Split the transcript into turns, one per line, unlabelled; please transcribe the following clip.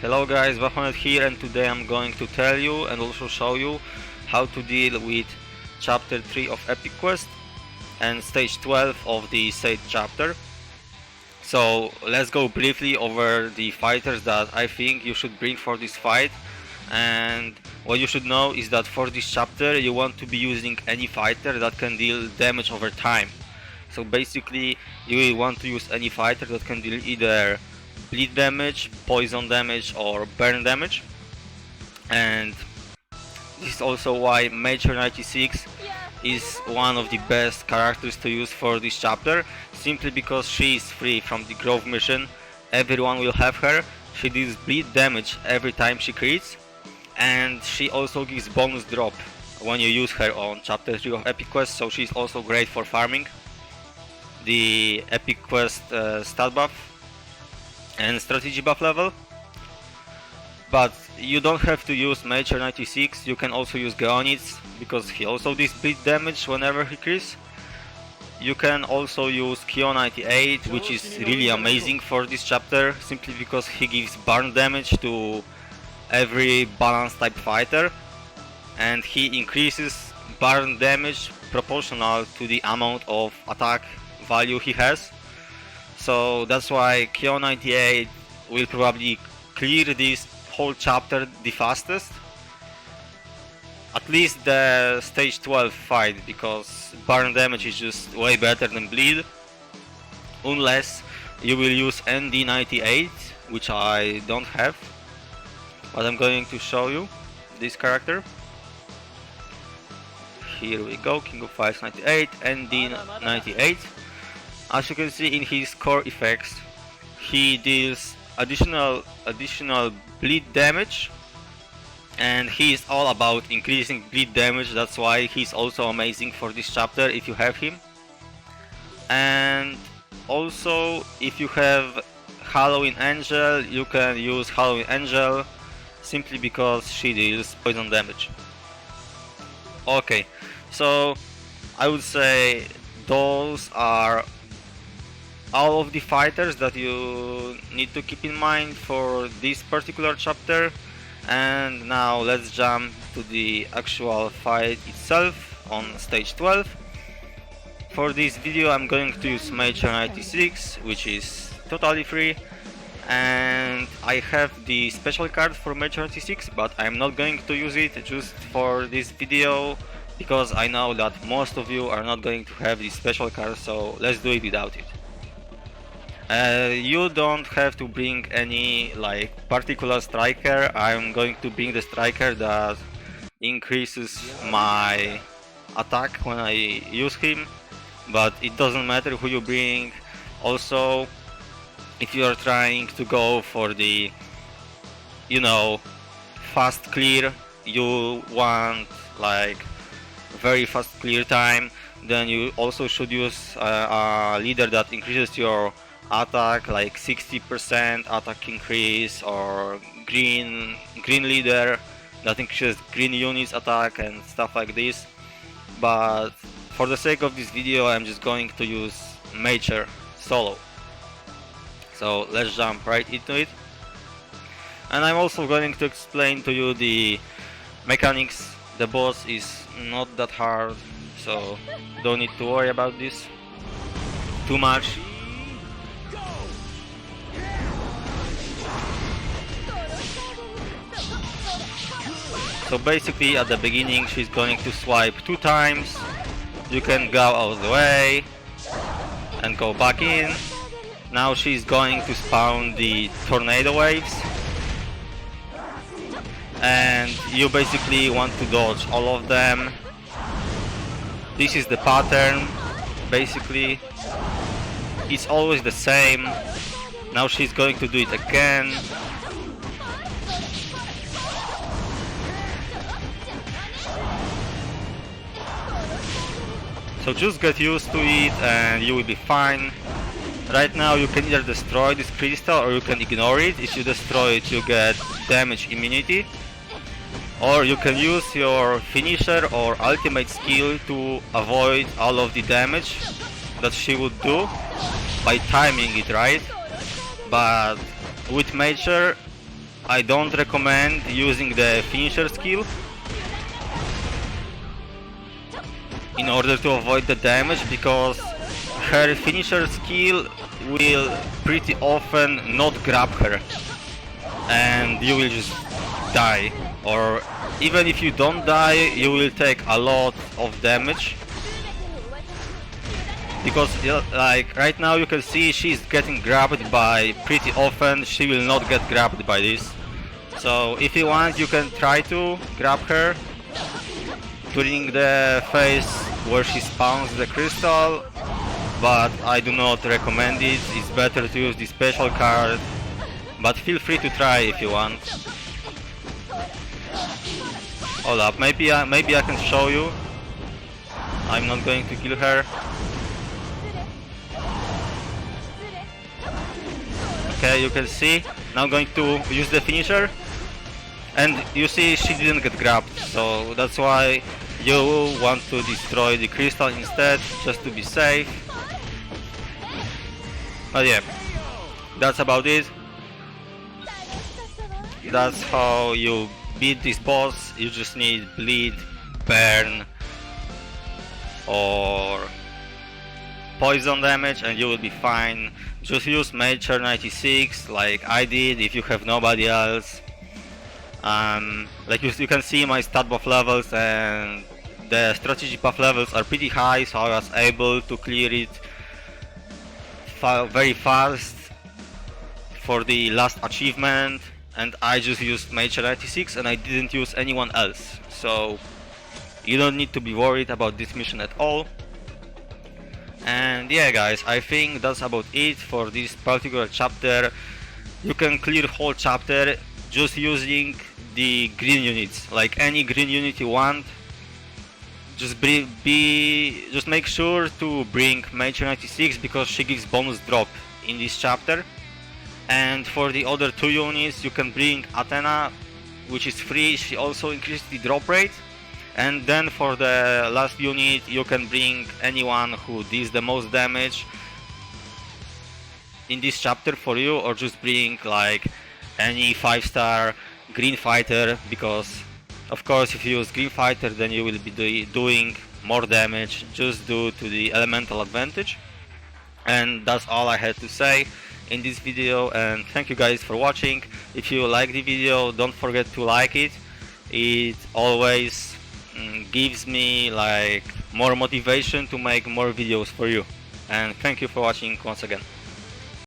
Hello guys, Bahonet here, and today I'm going to tell you and also show you how to deal with chapter 3 of Epic Quest and stage 12 of the said chapter. So let's go briefly over the fighters that I think you should bring for this fight. And what you should know is that for this chapter you want to be using any fighter that can deal damage over time. So basically you will want to use any fighter that can deal either bleed damage, poison damage or burn damage. And this is also why Major 96 is one of the best characters to use for this chapter, simply because she is free from the growth mission. Everyone will have her. She deals bleed damage every time she crits, and she also gives bonus drop when you use her on chapter 3 of Epic Quest, so she's also great for farming the Epic Quest stat buff and strategy buff level. But you don't have to use Major 96, you can also use Geonitz, because he also does bleed damage whenever he crits. You can also use Kyo 98, which is really amazing for this chapter, simply because he gives burn damage to every balance type fighter, and he increases burn damage proportional to the amount of attack value he has. So that's why Kyo 98 will probably clear this whole chapter the fastest, at least the stage 12 fight, because burn damage is just way better than bleed, unless you will use ND98, which I don't have, but I'm going to show you this character. Here we go, King of Fighters 98, ND98. As you can see in his core effects, he deals additional bleed damage, and he is all about increasing bleed damage. That's why he's also amazing for this chapter if you have him. And also, if you have Halloween Angel, you can use Halloween Angel simply because she deals poison damage. Okay, so I would say those are all of the fighters that you need to keep in mind for this particular chapter. And now let's jump to the actual fight itself on stage 12. For this video I'm going to use Major 96, which is totally free, and I have the special card for Major 96, but I'm not going to use it just for this video, because I know that most of you are not going to have this special card, so let's do it without it. You don't have to bring any particular striker. I'm going to bring the striker that increases my attack when I use him, but it doesn't matter who you bring. Also, if you are trying to go for the, fast clear, you want very fast clear time, then you also should use a leader that increases your attack, like 60% attack increase, or green leader that increases green units attack and stuff like this. But for the sake of this video I'm just going to use Major solo. So let's jump right into it. And I'm also going to explain to you the mechanics. The boss is not that hard, so don't need to worry about this too much. So basically at the beginning she's going to swipe 2 times, you can go out of the way and go back in. Now she's going to spawn the tornado waves, and you basically want to dodge all of them. This is the pattern, basically it's always the same. Now she's going to do it again. So just get used to it and you will be fine. Right now you can either destroy this crystal or you can ignore it. If you destroy it you get damage immunity. Or you can use your finisher or ultimate skill to avoid all of the damage that she would do by timing it right. But with Major I don't recommend using the finisher skill in order to avoid the damage, because her finisher skill will pretty often not grab her and you will just die, or even if you don't die you will take a lot of damage, because like right now you can see she's getting grabbed by pretty often. She will not get grabbed by this, so if you want you can try to grab her during the phase where she spawns the crystal, but I do not recommend it. It's better to use the special card, but feel free to try if you want. Hold up, maybe I can show you. I'm not going to kill her. Okay, you can see. Now I'm going to use the finisher, and you see she didn't get grabbed, so that's why you want to destroy the crystal instead, just to be safe. But yeah, that's about it. That's how you beat this boss. You just need bleed, burn, or poison damage and you will be fine. Just use Nature 96 like I did if you have nobody else. Like you can see my stat buff levels and the strategy buff levels are pretty high, so I was able to clear it very fast for the last achievement, and I just used Nature 96 and I didn't use anyone else, so you don't need to be worried about this mission at all. And yeah guys, I think that's about it for this particular chapter. You can clear the whole chapter just using the green units, like any green unit you want. Just make sure to bring Nature 96 because she gives bonus drop in this chapter. And for the other two units you can bring Athena, which is free. She also increases the drop rate. And then for the last unit you can bring anyone who deals the most damage in this chapter for you, or just bring like any 5-star green fighter, because of course if you use green fighter then you will be doing more damage just due to the elemental advantage. And that's all I had to say in this video, and thank you guys for watching. If you like the video, don't forget to like it. It always gives me like more motivation to make more videos for you, and thank you for watching once again.